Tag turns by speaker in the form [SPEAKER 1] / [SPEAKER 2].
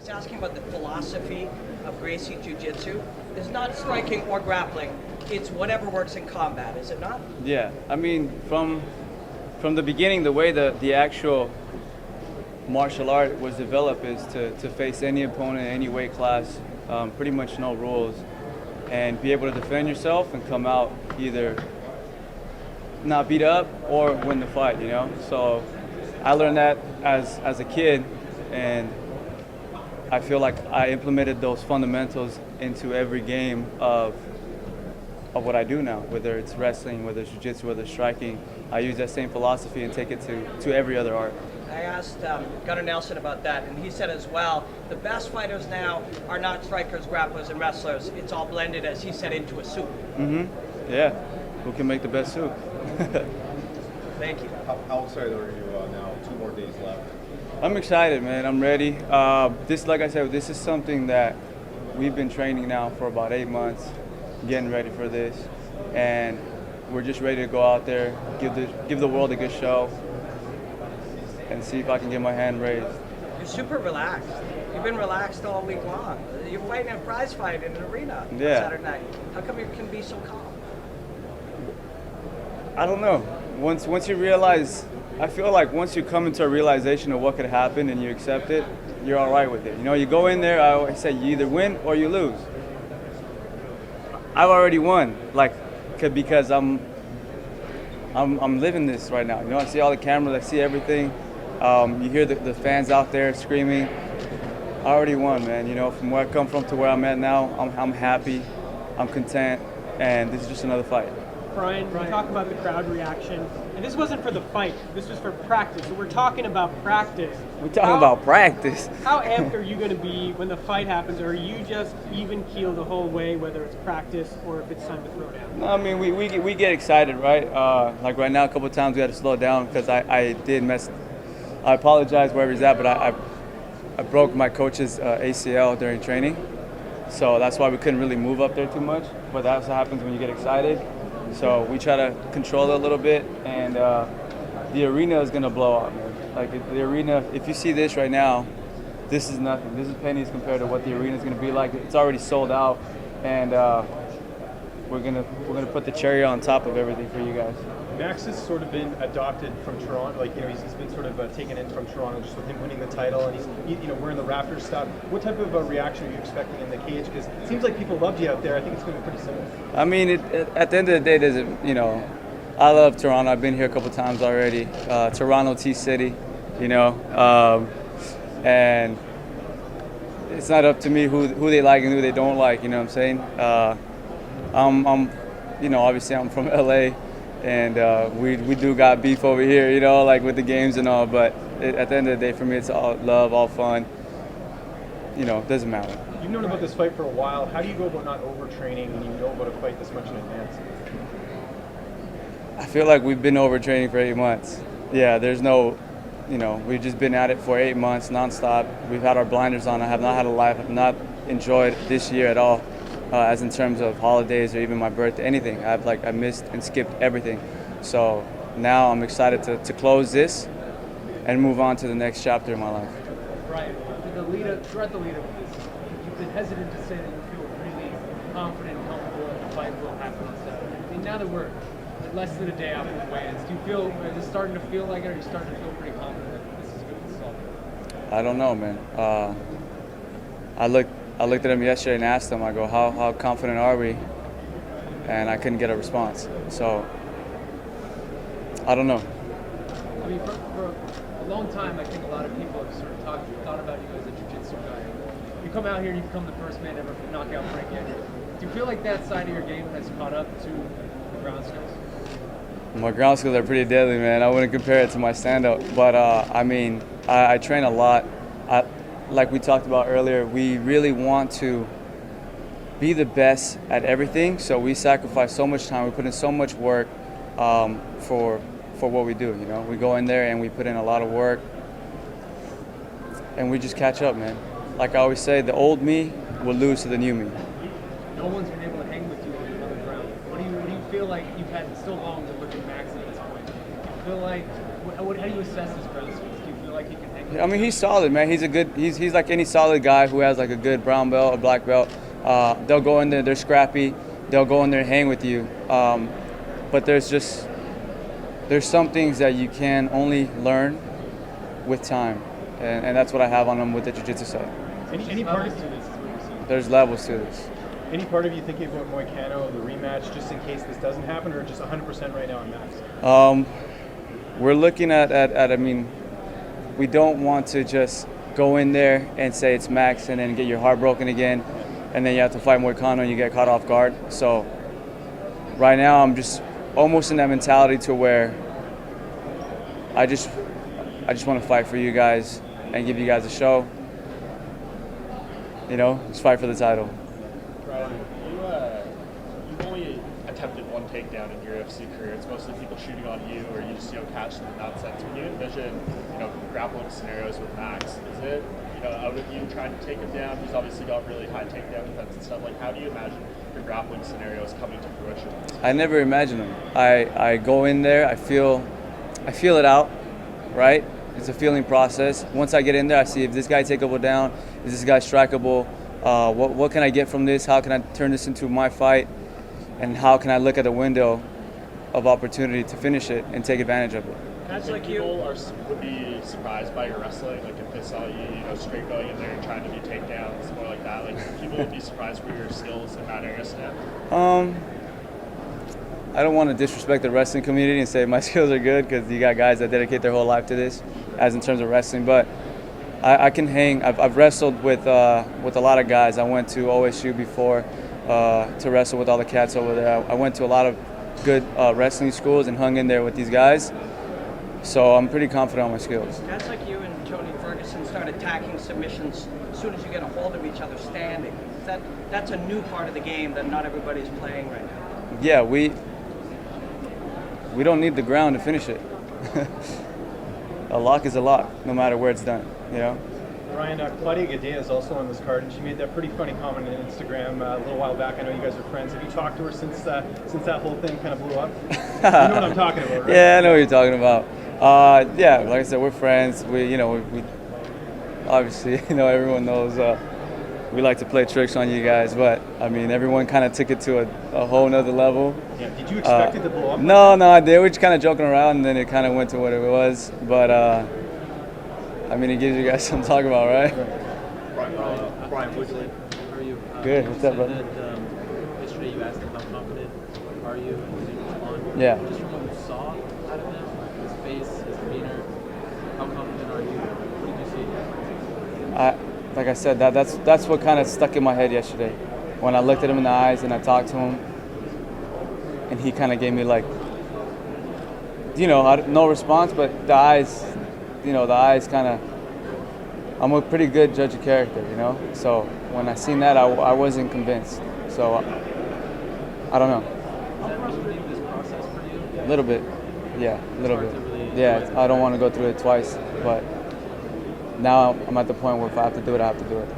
[SPEAKER 1] was asking about the philosophy of Gracie Jiu-Jitsu. It's not striking or grappling. It's whatever works in combat, is it not?
[SPEAKER 2] Yeah, I mean, from the beginning, the way the actual martial art was developed is to face any opponent, any weight class, pretty much no rules, and be able to defend yourself and come out either not beat up or win the fight, you know? So I learned that as a kid, and I feel like I implemented those fundamentals into every game of what I do now, whether it's wrestling, whether it's jiu-jitsu, whether it's striking. I use that same philosophy and take it to every other art.
[SPEAKER 1] I asked Gunnar Nelson about that, and he said as well, the best fighters now are not strikers, grapplers, and wrestlers. It's all blended, as he said, into a soup.
[SPEAKER 2] Mm-hmm. Yeah. Who can make the best soup?
[SPEAKER 1] Thank you.
[SPEAKER 3] How excited are you now? 2 more days left.
[SPEAKER 2] I'm excited, man. I'm ready. This, like I said, this is something that we've been training now for about 8 months, getting ready for this, and we're just ready to go out there, give the world a good show, and see if I can get my hand raised.
[SPEAKER 1] You're super relaxed. You've been relaxed all week long. You're fighting a prize fight in an arena on Saturday night. How come you can be so calm?
[SPEAKER 2] I don't know. Once you realize, I feel like once you come into a realization of what could happen and you accept it, you're all right with it. You know, you go in there, I always say you either win or you lose. I've already won, because I'm living this right now. You know, I see all the cameras, I see everything. You hear the fans out there screaming. I already won, man. You know, from where I come from to where I'm at now, I'm happy, I'm content, and this is just another fight.
[SPEAKER 4] Brian, we talk about the crowd reaction, and this wasn't for the fight. This was for practice. So we're talking about practice.
[SPEAKER 2] We're talking about practice.
[SPEAKER 4] How amped are you going to be when the fight happens, or are you just even keel the whole way, whether it's practice or if it's time to throw down?
[SPEAKER 2] No, I mean, we get excited, right? Like right now, a couple of times we had to slow down because I did mess. I apologize wherever he's at, but I broke my coach's ACL during training, so that's why we couldn't really move up there too much. But that's what happens when you get excited. So we try to control it a little bit, and the arena is gonna blow up, man. Like the arena, if you see this right now, this is nothing. This is pennies compared to what the arena is gonna be like. It's already sold out, and we're gonna put the cherry on top of everything for you guys.
[SPEAKER 5] Max has sort of been adopted from Toronto, he's been sort of taken in from Toronto just with him winning the title, and he's wearing the Raptors stuff. What type of reaction are you expecting in the cage? Because it seems like people loved you out there. I think it's going to be pretty similar.
[SPEAKER 2] I mean, at the end of the day, I love Toronto. I've been here a couple times already. Toronto, T-City, and it's not up to me who they like and who they don't like. You know what I'm saying? Obviously I'm from LA. And we do got beef over here, with the games and all. But at the end of the day, for me, it's all love, all fun. It doesn't matter.
[SPEAKER 5] You've known about this fight for a while. How do you go about not overtraining when you know about a fight this much in advance?
[SPEAKER 2] I feel like we've been overtraining for 8 months. Yeah, there's no, we've just been at it for 8 months nonstop. We've had our blinders on. I have not had a life. I've not enjoyed this year at all. As in terms of holidays or even my birthday, anything. I missed and skipped everything. So now I'm excited to close this and move on to the next chapter in my life.
[SPEAKER 6] Right. Throughout the lead up to this, you've been hesitant to say that you feel really confident and comfortable that the fight will happen on Saturday. I mean, now that we're less than a day out from weigh-ins, is it starting to feel like it, or are you starting to feel pretty confident that this is going to be solved?
[SPEAKER 2] I don't know, man. I looked at him yesterday and asked him, I go, how confident are we? And I couldn't get a response. So, I don't know.
[SPEAKER 6] I mean, for a long time, I think a lot of people have sort of thought about you as a jiu-jitsu guy. You come out here and you become the first man ever to knock out Frank Edgar. Do you feel like that side of your game has caught up to the ground skills?
[SPEAKER 2] My ground skills are pretty deadly, man. I wouldn't compare it to my stand-up. But, I train a lot. Like we talked about earlier, we really want to be the best at everything, so we sacrifice so much time, we put in so much work for what we do, We go in there and we put in a lot of work, and we just catch up, man. Like I always say, the old me will lose to the new me.
[SPEAKER 6] No one's been able to hang with you on the ground. What do you feel like you've had so long to look at Max at this point? Do you feel like, how do you assess his ground skills? Do you feel like he can hang
[SPEAKER 2] I mean, he's solid, man. He's like any solid guy who has like a good brown belt or black belt. They'll go in there, they're scrappy. They'll go in there and hang with you. But there's some things that you can only learn with time, and that's what I have on them with the jiu-jitsu side.
[SPEAKER 5] Any part of
[SPEAKER 2] There's levels to this.
[SPEAKER 5] Any part of you thinking about Moicano, the rematch, just in case this doesn't happen, or just 100% right now on Max?
[SPEAKER 2] We're looking at. I mean, we don't want to just go in there and say it's Max and then get your heart broken again, and then you have to fight Moicano and you get caught off guard. So right now I'm just almost in that mentality to where I just want to fight for you guys and give you guys a show. You know, just fight for the title.
[SPEAKER 7] Brian, you've only attempted one takedown in your UFC career. It's mostly people shooting on you, or you just catch them in that sense. When you envision grappling scenarios with Max, is it out of you trying to take him down? He's obviously got really high takedown defense and stuff. Like, how do you imagine your grappling scenarios coming to fruition?
[SPEAKER 2] I never imagine them. I go in there, I feel it out, right? It's a feeling process. Once I get in there, I see if this guy takeable down, is this guy strikeable? What can I get from this? How can I turn this into my fight? And how can I look at the window of opportunity to finish it and take advantage of it?
[SPEAKER 1] Guys
[SPEAKER 7] Like
[SPEAKER 1] like you.
[SPEAKER 7] people would be surprised by your wrestling. Like if they saw you, straight going in there and trying to do takedowns, more like that. Like people would be surprised for your skills in that area.
[SPEAKER 2] I don't want to disrespect the wrestling community and say my skills are good, because you got guys that dedicate their whole life to this, as in terms of wrestling. But I can hang. I've wrestled with a lot of guys. I went to OSU before to wrestle with all the cats over there. I went to a lot of good wrestling schools and hung in there with these guys. So I'm pretty confident on my skills.
[SPEAKER 1] Guys like you and Tony Ferguson start attacking submissions as soon as you get a hold of each other standing. That's a new part of the game that not everybody's playing right now.
[SPEAKER 2] Yeah, we don't need the ground to finish it. A lock is a lock, no matter where it's done,
[SPEAKER 5] Ryan, Claudia Gadea is also on this card, and she made that pretty funny comment on Instagram a little while back. I know you guys are friends. Have you talked to her since that whole thing kind of blew up? You know what I'm talking about, right?
[SPEAKER 2] Yeah, I know what you're talking about. Yeah, like I said, we're friends. We obviously, everyone knows we like to play tricks on you guys, but I mean, everyone kind of took it to a whole nother level.
[SPEAKER 5] Yeah. Did you expect it to blow up?
[SPEAKER 2] No, I did. We were just kind of joking around, and then it kind of went to what it was. But I mean, it gives you guys something to talk about, right?
[SPEAKER 3] Brian Woodley.
[SPEAKER 8] How are you?
[SPEAKER 2] Good. What's up, brother?
[SPEAKER 8] Yesterday you asked him how confident are you, and he responded.
[SPEAKER 2] Yeah.
[SPEAKER 8] Just from what you saw out of him, his face, his demeanor, how confident are you? What did you see?
[SPEAKER 2] Like I said, that's what kind of stuck in my head yesterday. When I looked at him in the eyes and I talked to him, and he kind of gave me no response, but the eyes, kind of. I'm a pretty good judge of character, So when I seen that, I wasn't convinced. So I don't know.
[SPEAKER 8] How frustrating is this process for you?
[SPEAKER 2] A little bit, yeah, a little bit.
[SPEAKER 8] Hard to really
[SPEAKER 2] Yeah,
[SPEAKER 8] do it.
[SPEAKER 2] I don't want to go through it twice, but now I'm at the point where if I have to do it, I have to do it.